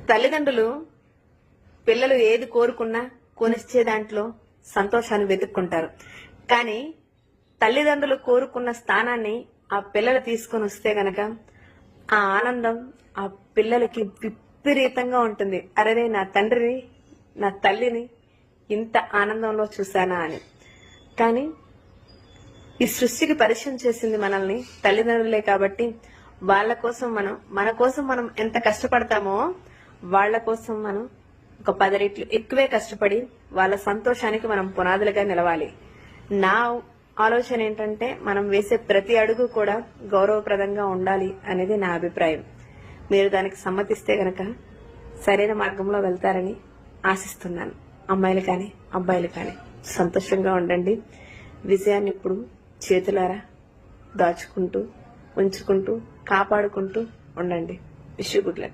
తల్లిదండ్రులు పిల్లలు ఏది కోరుకున్నా కొనిచ్చే దాంట్లో సంతోషాన్ని వెతుక్కుంటారు. కానీ తల్లిదండ్రులు కోరుకున్న స్థానాన్ని ఆ పిల్లలు తీసుకొని వస్తే గనక ఆ ఆనందం ఆ పిల్లలకి విపరీతంగా ఉంటుంది. అరే, నా తండ్రిని నా తల్లిని ఇంత ఆనందంలో చూశానా అని. కానీ ఈ సృష్టికి పరిచయం చేసింది మనల్ని తల్లిదండ్రులే కాబట్టి మన కోసం మనం ఎంత కష్టపడతామో వాళ్ళ కోసం మనం ఒక 10 రెట్లు ఎక్కువే కష్టపడి వాళ్ళ సంతోషానికి మనం పునాదులుగా నిలవాలి. నా ఆలోచన ఏంటంటే మనం వేసే ప్రతి అడుగు కూడా గౌరవప్రదంగా ఉండాలి అనేది నా అభిప్రాయం. మీరు దానికి సమ్మతిస్తే గనక సరైన మార్గంలో వెళ్తారని ఆశిస్తున్నాను. అమ్మాయిలు కానీ అబ్బాయిలు కానీ సంతోషంగా ఉండండి. విజయాన్ని ఇప్పుడు చేతులారా దాచుకుంటూ ఉంచుకుంటూ కాపాడుకుంటూ ఉండండి. Wish you good luck.